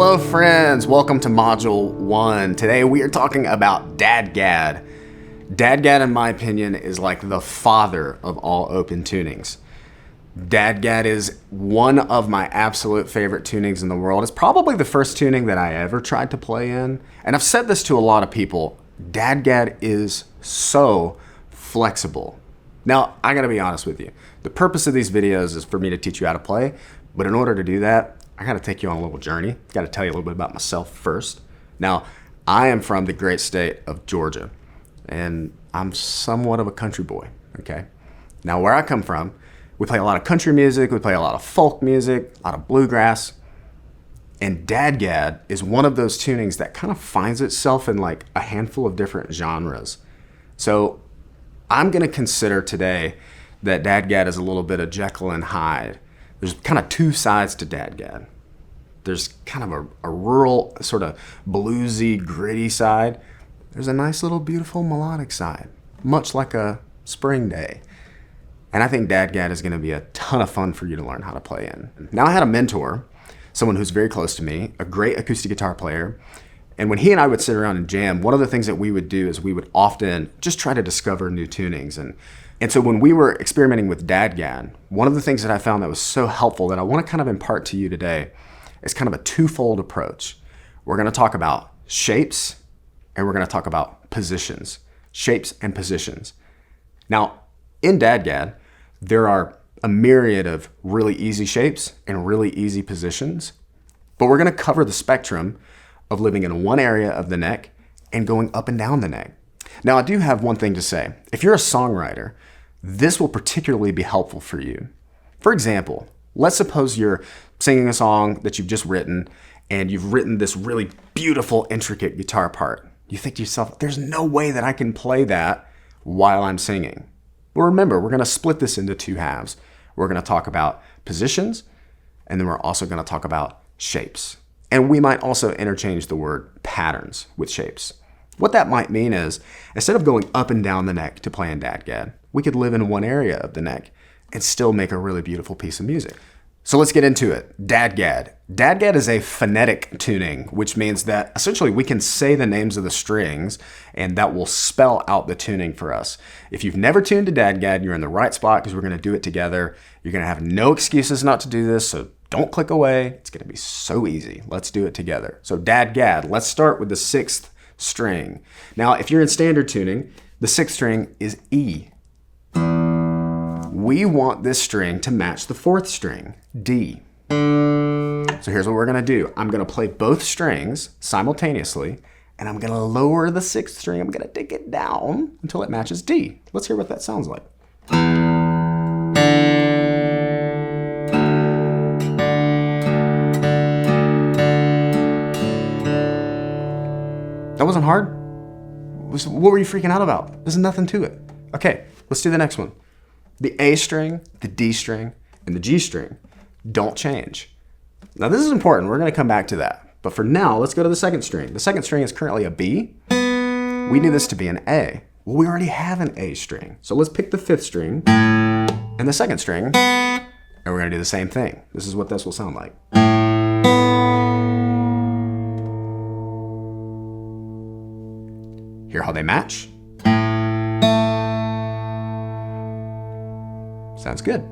Hello friends, welcome to Module 1. Today we are talking about DADGAD. DADGAD, in my opinion, is like the father of all open tunings. DADGAD is one of my absolute favorite tunings in the world. It's probably the first tuning that I ever tried to play in. And I've said this to a lot of people, DADGAD is so flexible. Now, I gotta be honest with you. The purpose of these videos is for me to teach you how to play, but in order to do that, I gotta take you on a little journey. Gotta tell you a little bit about myself first. Now, I am from the great state of Georgia, and I'm somewhat of a country boy, okay? Now, where I come from, we play a lot of country music, we play a lot of folk music, a lot of bluegrass, and DADGAD is one of those tunings that kind of finds itself in like a handful of different genres. So I'm gonna consider today that DADGAD is a little bit of Jekyll and Hyde. There's kind of two sides to DADGAD. There's kind of a rural, sort of bluesy, gritty side. There's a nice little beautiful melodic side, much like a spring day. And I think DADGAD is gonna be a ton of fun for you to learn how to play in. Now, I had a mentor, someone who's very close to me, a great acoustic guitar player. And when he and I would sit around and jam, one of the things that we would do is we would often just try to discover new tunings. And so when we were experimenting with DADGAD, one of the things that I found that was so helpful that I want to kind of impart to you today is kind of a twofold approach. We're going to talk about shapes and we're going to talk about positions. Shapes and positions. Now, in DADGAD, there are a myriad of really easy shapes and really easy positions, but we're going to cover the spectrum of living in one area of the neck and going up and down the neck. Now, I do have one thing to say. If you're a songwriter, this will particularly be helpful for you. For example, let's suppose you're singing a song that you've just written and you've written this really beautiful, intricate guitar part. You think to yourself, there's no way that I can play that while I'm singing. Well, remember, we're gonna split this into two halves. We're gonna talk about positions, and then we're also gonna talk about shapes. And we might also interchange the word patterns with shapes. What that might mean is, instead of going up and down the neck to play in DADGAD, we could live in one area of the neck and still make a really beautiful piece of music. So let's get into it. DADGAD. DADGAD is a phonetic tuning, which means that essentially we can say the names of the strings and that will spell out the tuning for us. If you've never tuned to DADGAD, you're in the right spot because we're gonna do it together. You're gonna have no excuses not to do this, so don't click away. It's gonna be so easy. Let's do it together. So DADGAD, let's start with the 6th string. Now, if you're in standard tuning, the 6th string is E. We want this string to match the 4th string, D. So here's what we're gonna do. I'm gonna play both strings simultaneously, and I'm gonna lower the 6th string. I'm gonna take it down until it matches D. Let's hear what that sounds like. That wasn't hard. What were you freaking out about? There's nothing to it. Okay, let's do the next one. The A string, the D string, and the G string don't change. Now this is important. We're gonna come back to that. But for now, let's go to the 2nd string. The 2nd string is currently a B. We need this to be an A. Well, we already have an A string. So let's pick the 5th string and the 2nd string, and we're gonna do the same thing. This is what this will sound like. Hear how they match? Sounds good.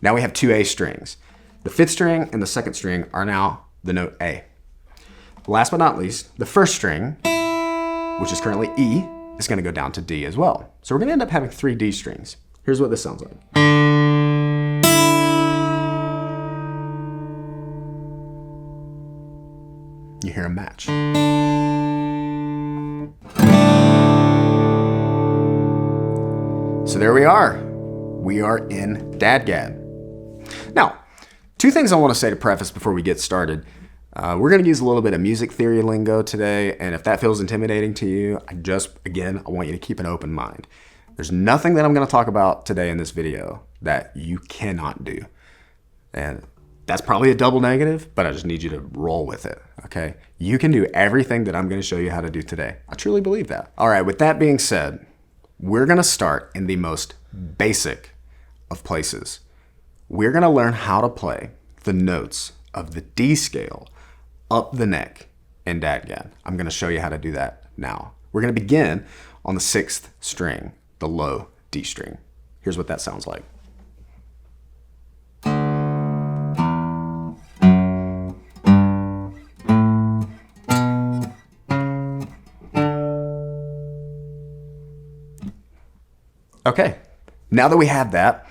Now we have 2 A strings. The 5th string and the 2nd string are now the note A. Last but not least, the 1st string, which is currently E, is gonna go down to D as well. So we're gonna end up having 3 D strings. Here's what this sounds like. You hear a match. So there we are. We are in DADGAD. Now, 2 things I want to say to preface before we get started. We're going to use a little bit of music theory lingo today, and if that feels intimidating to you, I want you to keep an open mind. There's nothing that I'm going to talk about today in this video that you cannot do. And that's probably a double negative, but I just need you to roll with it, okay? You can do everything that I'm going to show you how to do today. I truly believe that. All right, with that being said, we're going to start in the most basic of places. We're going to learn how to play the notes of the D scale up the neck in dadgad. I'm going to show you how to do that now. We're going to begin on the 6th string, the low D string. Here's what that sounds like. Okay, now that we have that,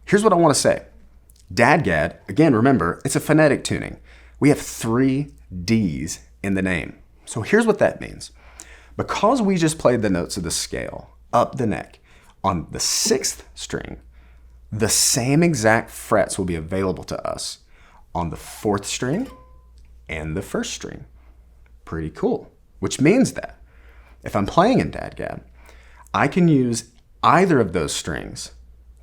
here's what I want to say. Dadgad, again, remember, it's a phonetic tuning. We have 3 Ds in the name. So here's what that means. Because we just played the notes of the scale up the neck on the 6th string, the same exact frets will be available to us on the 4th string and the 1st string. Pretty cool. Which means that if I'm playing in dadgad, I can use either of those strings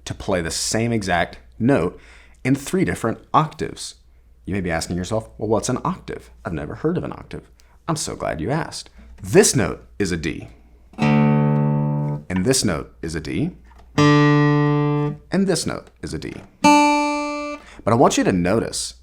to play the same exact note in 3 different octaves. You may be asking yourself, well, what's an octave? I've never heard of an octave. I'm so glad you asked. This note is a D, and this note is a D, and this note is a D. But I want you to notice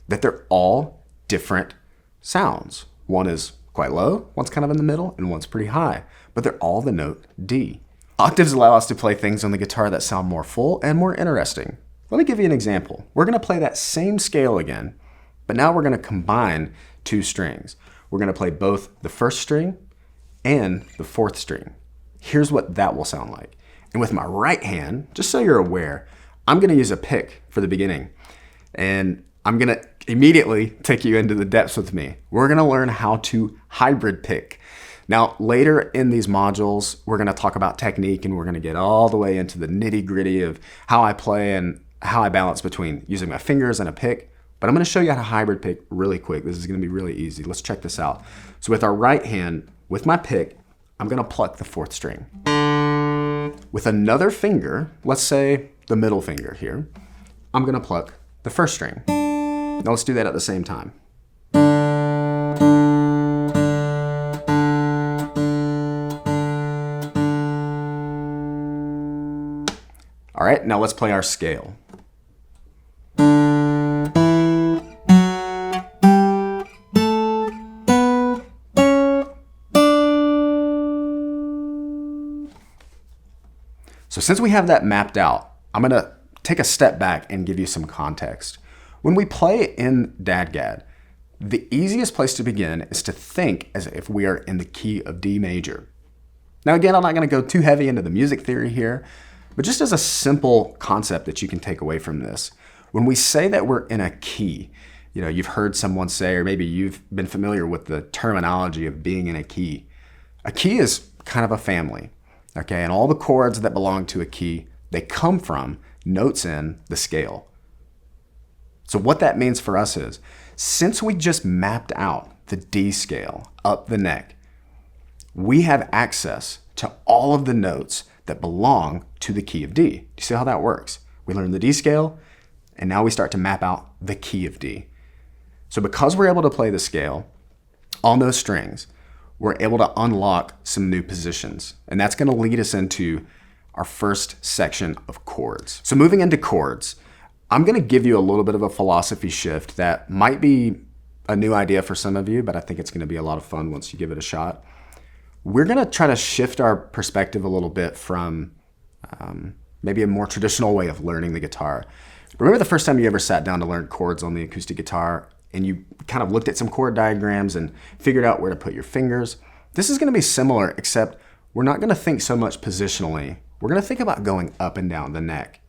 that they're all different sounds. One is quite low, one's kind of in the middle, and one's pretty high, but they're all the note D. Octaves allow us to play things on the guitar that sound more full and more interesting. Let me give you an example. We're going to play that same scale again, but now we're going to combine 2 strings. We're going to play both the 1st string and the 4th string. Here's what that will sound like. And with my right hand, just so you're aware, I'm going to use a pick for the beginning. And I'm going to immediately take you into the depths with me. We're going to learn how to hybrid pick. Now, later in these modules, we're going to talk about technique, and we're going to get all the way into the nitty-gritty of how I play and how I balance between using my fingers and a pick. But I'm going to show you how to hybrid pick really quick. This is going to be really easy. Let's check this out. So with our right hand, with my pick, I'm going to pluck the 4th string. With another finger, let's say the middle finger here, I'm going to pluck the 1st string. Now let's do that at the same time. All right, now let's play our scale. So since we have that mapped out, I'm going to take a step back and give you some context. When we play in dadgad, the easiest place to begin is to think as if we are in the key of D major. Now again, I'm not going to go too heavy into the music theory here, but just as a simple concept that you can take away from this, when we say that we're in a key, you've heard someone say, or maybe you've been familiar with the terminology of being in a key. A key is kind of a family, okay? And all the chords that belong to a key, they come from notes in the scale. So what that means for us is, since we just mapped out the D scale up the neck, we have access to all of the notes that belong to the key of D. Do you see how that works? We learn the D scale, and now we start to map out the key of D. So because we're able to play the scale on those strings, we're able to unlock some new positions. And that's going to lead us into our first section of chords. So moving into chords, I'm going to give you a little bit of a philosophy shift that might be a new idea for some of you, but I think it's going to be a lot of fun once you give it a shot. We're going to try to shift our perspective a little bit from maybe a more traditional way of learning the guitar. Remember the first time you ever sat down to learn chords on the acoustic guitar and you kind of looked at some chord diagrams and figured out where to put your fingers? This is going to be similar, except we're not going to think so much positionally. We're going to think about going up and down the neck.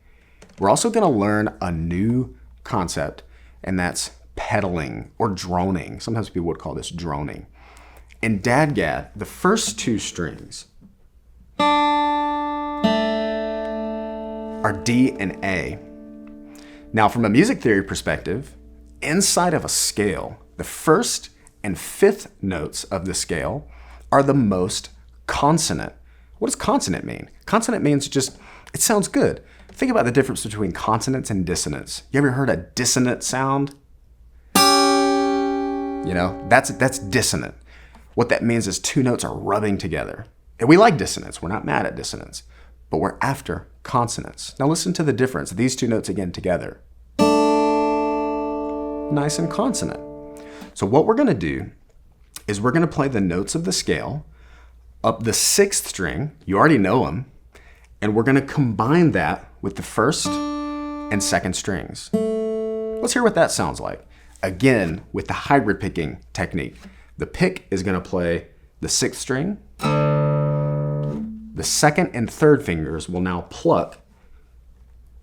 We're also going to learn a new concept, and that's pedaling or droning. Sometimes people would call this droning. In dadgad, the first 2 strings are D and A. Now, from a music theory perspective, inside of a scale, the 1st and 5th notes of the scale are the most consonant. What does consonant mean? Consonant means just, it sounds good. Think about the difference between consonants and dissonance. You ever heard a dissonant sound? That's dissonant. What that means is 2 notes are rubbing together. And we like dissonance. We're not mad at dissonance, but we're after consonants. Now listen to the difference. These 2 notes again together. Nice and consonant. So what we're going to do is we're going to play the notes of the scale up the 6th string. You already know them. And we're going to combine that with the 1st and 2nd strings. Let's hear what that sounds like. Again, with the hybrid picking technique. The pick is going to play the 6th string. The 2nd and 3rd fingers will now pluck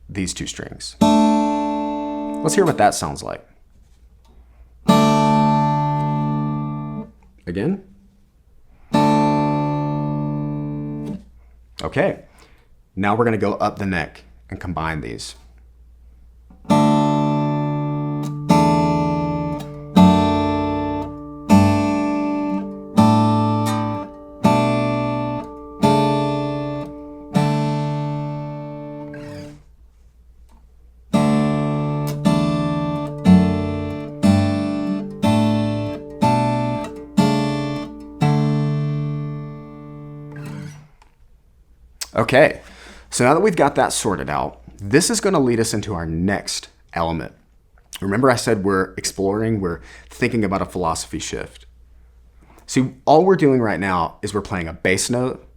these 2 strings. Let's hear what that sounds like. Again. Okay, now we're going to go up the neck and combine these. Okay, so now that we've got that sorted out, this is going to lead us into our next element. Remember I said we're exploring, we're thinking about a philosophy shift. See, all we're doing right now is we're playing a bass note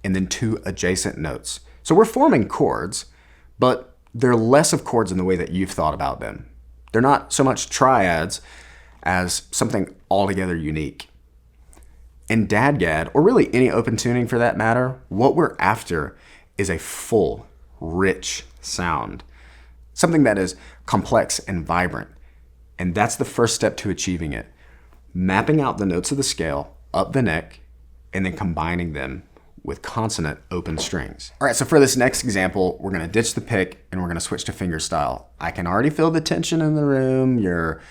and then 2 adjacent notes. So we're forming chords, but they're less of chords in the way that you've thought about them. They're not so much triads as something altogether unique. In DADGAD, or really any open tuning for that matter, what we're after is a full, rich sound. Something that is complex and vibrant. And that's the first step to achieving it. Mapping out the notes of the scale up the neck and then combining them with consonant open strings. All right, so for this next example, we're gonna ditch the pick and we're gonna switch to fingerstyle. I can already feel the tension in the room. You're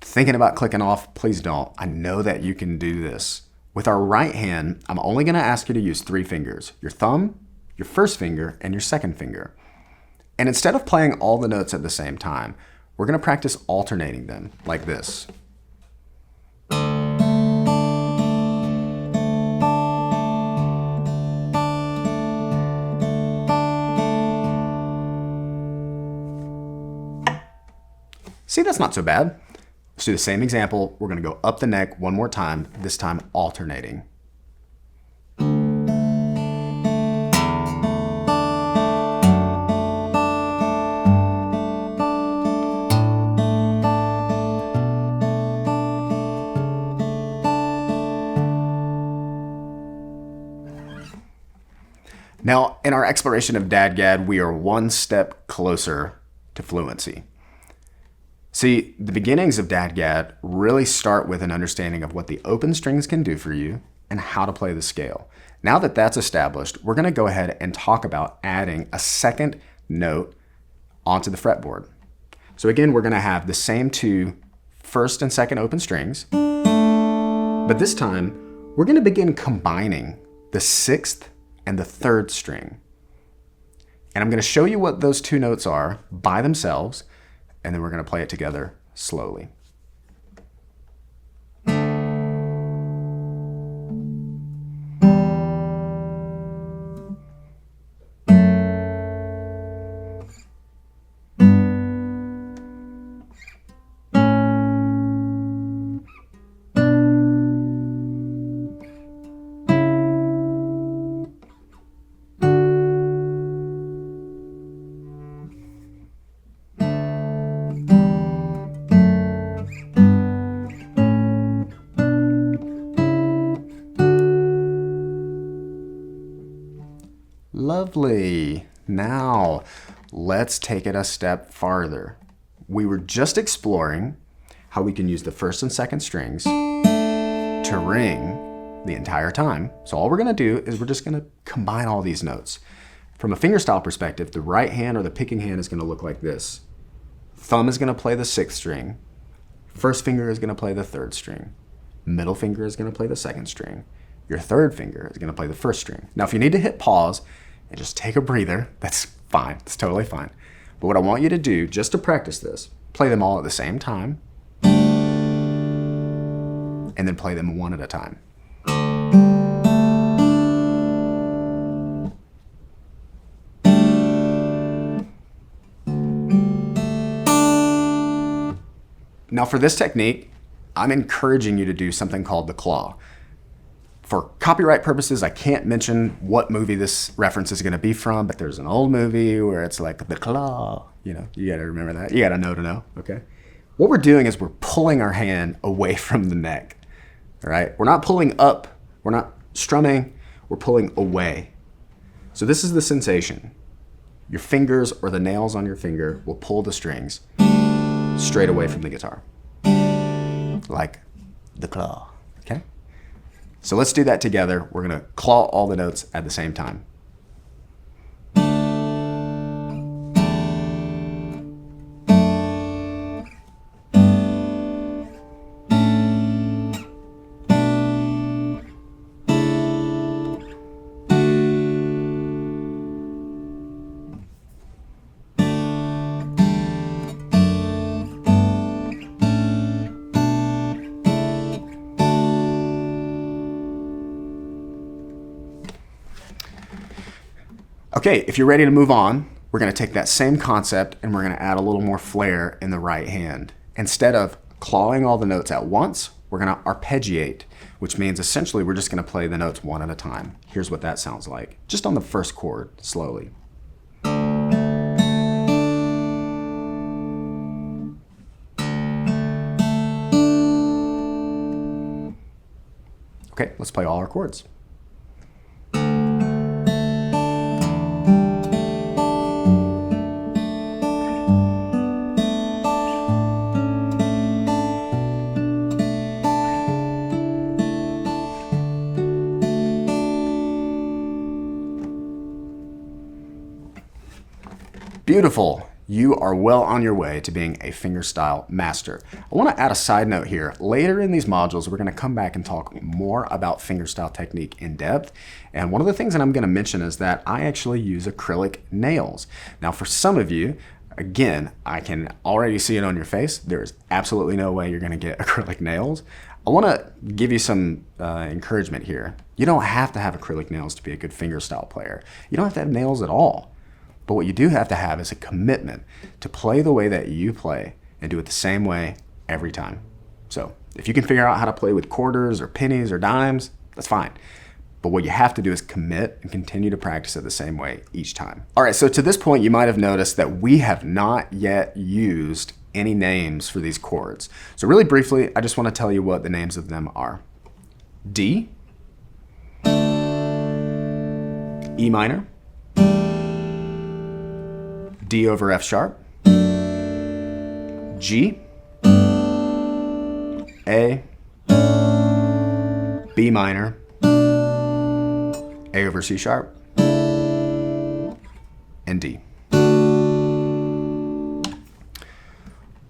thinking about clicking off. Please don't. I know that you can do this. With our right hand, I'm only going to ask you to use 3 fingers, your thumb, your 1st finger, and your 2nd finger. And instead of playing all the notes at the same time, we're going to practice alternating them like this. See, that's not so bad. Let's do the same example. We're going to go up the neck one more time, this time alternating. Now, in our exploration of DADGAD, we are one step closer to fluency. See, the beginnings of DADGAD really start with an understanding of what the open strings can do for you and how to play the scale. Now that that's established, we're going to go ahead and talk about adding a 2nd note onto the fretboard. So again, we're going to have the same 2 1st and 2nd open strings, but this time we're going to begin combining the 6th and the 3rd string. And I'm going to show you what those 2 notes are by themselves, and then we're going to play it together slowly. Lovely. Now, let's take it a step farther. We were just exploring how we can use the 1st and 2nd strings to ring the entire time. So all we're going to do is we're just going to combine all these notes. From a fingerstyle perspective, the right hand or the picking hand is going to look like this. Thumb is going to play the 6th string. 1st finger is going to play the 3rd string. Middle finger is going to play the 2nd string. Your 3rd finger is going to play the 1st string. Now, if you need to hit pause and just take a breather, that's fine. It's totally fine. But what I want you to do, just to practice this, play them all at the same time, and then play them one at a time. Now for this technique, I'm encouraging you to do something called the claw. For copyright purposes, I can't mention what movie this reference is going to be from, but there's an old movie where it's like the claw. You know, you got to remember that. You got to know, okay? What we're doing is we're pulling our hand away from the neck, all right? We're not pulling up. We're not strumming. We're pulling away. So this is the sensation. Your fingers or the nails on your finger will pull the strings straight away from the guitar, like the claw, okay? So let's do that together. We're gonna claw all the notes at the same time. Okay, if you're ready to move on, we're going to take that same concept and we're going to add a little more flair in the right hand. Instead of clawing all the notes at once, we're going to arpeggiate, which means essentially we're just going to play the notes one at a time. Here's what that sounds like, just on the first chord, slowly. Okay, let's play all our chords. Beautiful. You are well on your way to being a fingerstyle master. I want to add a side note here. Later in these modules, we're going to come back and talk more about fingerstyle technique in depth. And one of the things that I'm going to mention is that I actually use acrylic nails. Now, for some of you, again, I can already see it on your face. There is absolutely no way you're going to get acrylic nails. I want to give you some encouragement here. You don't have to have acrylic nails to be a good fingerstyle player. You don't have to have nails at all. But what you do have to have is a commitment to play the way that you play and do it the same way every time. So if you can figure out how to play with quarters or pennies or dimes, that's fine. But what you have to do is commit and continue to practice it the same way each time. All right, so to this point, you might have noticed that we have not yet used any names for these chords. So really briefly, I just want to tell you what the names of them are. D, E minor, D over F sharp, G, A, B minor, A over C sharp, and D.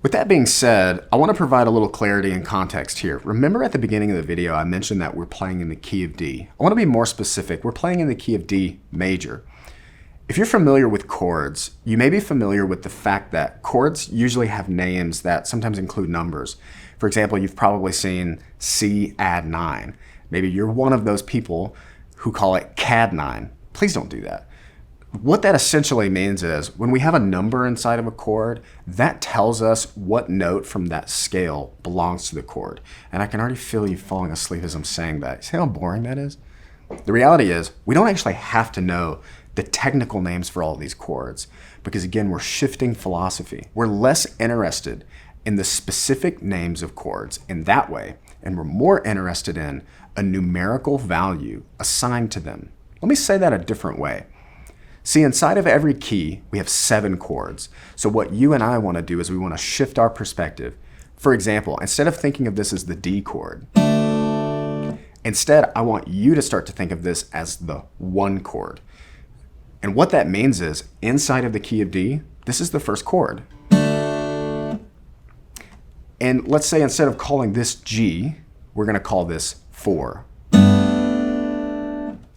With that being said, I want to provide a little clarity and context here. Remember at the beginning of the video, I mentioned that we're playing in the key of D. I want to be more specific. We're playing in the key of D major. If you're familiar with chords, you may be familiar with the fact that chords usually have names that sometimes include numbers. For example, you've probably seen C add 9. Maybe you're one of those people who call it CAD 9. Please don't do that. What that essentially means is when we have a number inside of a chord, that tells us what note from that scale belongs to the chord. And I can already feel you falling asleep as I'm saying that. See how boring that is? The reality is we don't actually have to know the technical names for all these chords, because again, we're shifting philosophy. We're less interested in the specific names of chords in that way, and we're more interested in a numerical value assigned to them. Let me say that a different way. See, inside of every key, we have 7 chords. So what you and I want to do is we want to shift our perspective. For example, instead of thinking of this as the D chord, instead, I want you to start to think of this as the 1 chord. And what that means is, inside of the key of D, this is the first chord. And let's say instead of calling this G, we're going to call this 4.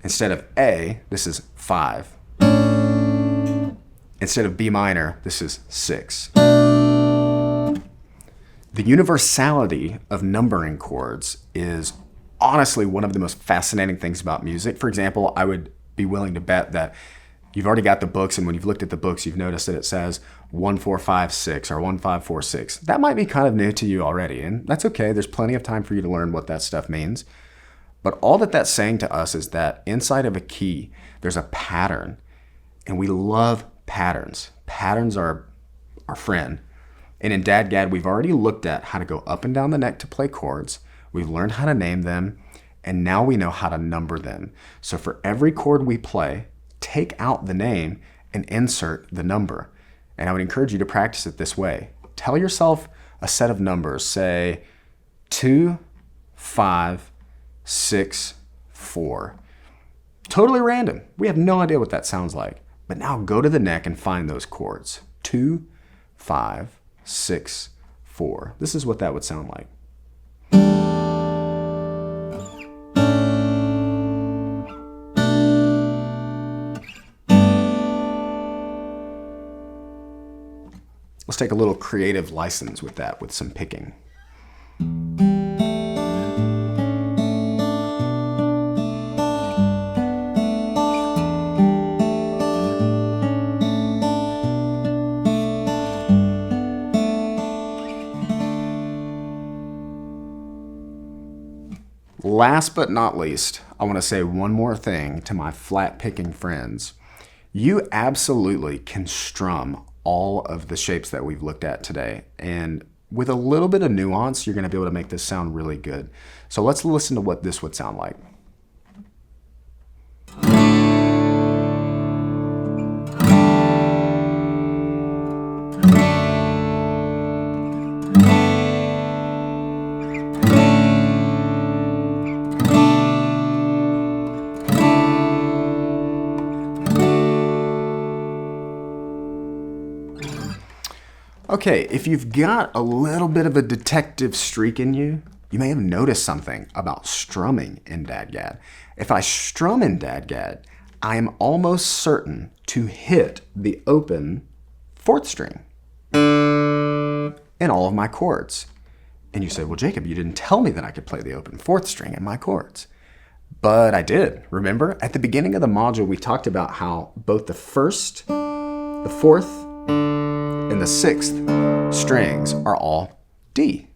Instead of A, this is 5. Instead of B minor, this is 6. The universality of numbering chords is honestly one of the most fascinating things about music. For example, I would be willing to bet that You've already got the books, and when you've looked at the books, you've noticed that it says 1456 or 1546. That might be kind of new to you already, and that's okay. There's plenty of time for you to learn what that stuff means. But all that that's saying to us is that inside of a key, there's a pattern, and we love patterns. Patterns are our friend. And in DADGAD, we've already looked at how to go up and down the neck to play chords. We've learned how to name them, and now we know how to number them. So for every chord we play, take out the name and insert the number. And I would encourage you to practice it this way. Tell yourself a set of numbers. Say 2, 5, 6, 4. Totally random. We have no idea what that sounds like. But now go to the neck and find those chords. 2, 5, 6, 4. This is what that would sound like. Let's take a little creative license with that, with some picking. Last but not least, I want to say one more thing to my flat picking friends. You absolutely can strum all of the shapes that we've looked at today. And with a little bit of nuance, you're going to be able to make this sound really good. So let's listen to what this would sound like. Okay, if you've got a little bit of a detective streak in you, you may have noticed something about strumming in DADGAD. If I strum in DADGAD, I am almost certain to hit the open 4th string in all of my chords. And you say, well, Jacob, you didn't tell me that I could play the open 4th string in my chords. But I did. Remember, at the beginning of the module, we talked about how both the 1st, the 4th, and the 6th strings are all D,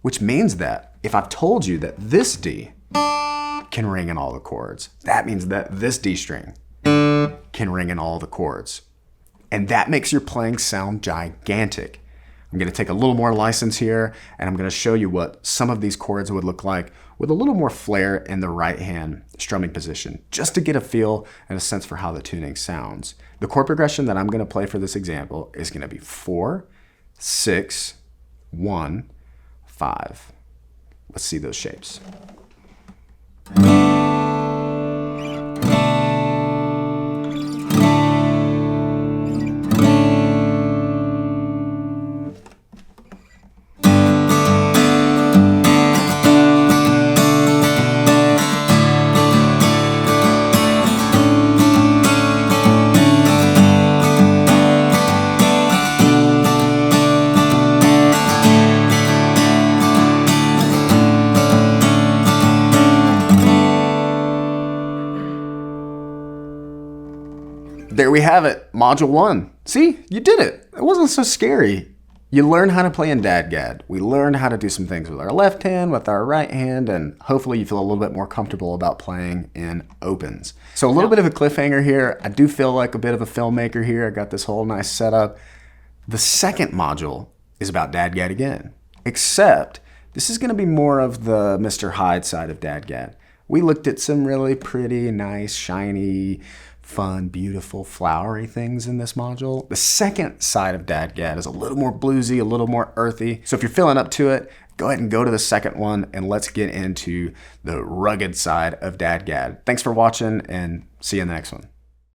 which means that if I've told you that this D can ring in all the chords, that means that this D string can ring in all the chords. And that makes your playing sound gigantic. I'm going to take a little more license here, and I'm going to show you what some of these chords would look like with a little more flair in the right hand strumming position, just to get a feel and a sense for how the tuning sounds. The chord progression that I'm going to play for this example is going to be 4, 6, 1, 5. Let's see those shapes. There we have it, Module 1. See, you did it. It wasn't so scary. You learn how to play in DADGAD. We learned how to do some things with our left hand, with our right hand, and hopefully you feel a little bit more comfortable about playing in opens. So a little bit of a cliffhanger here. I do feel like a bit of a filmmaker here. I got this whole nice setup. The second module is about DADGAD again, except this is going to be more of the Mr. Hyde side of DADGAD. We looked at some really pretty, nice, shiny, fun, beautiful, flowery things in this module. The second side of DADGAD is a little more bluesy, a little more earthy. So if you're feeling up to it, go ahead and go to the second one and let's get into the rugged side of DADGAD. Thanks for watching and see you in the next one.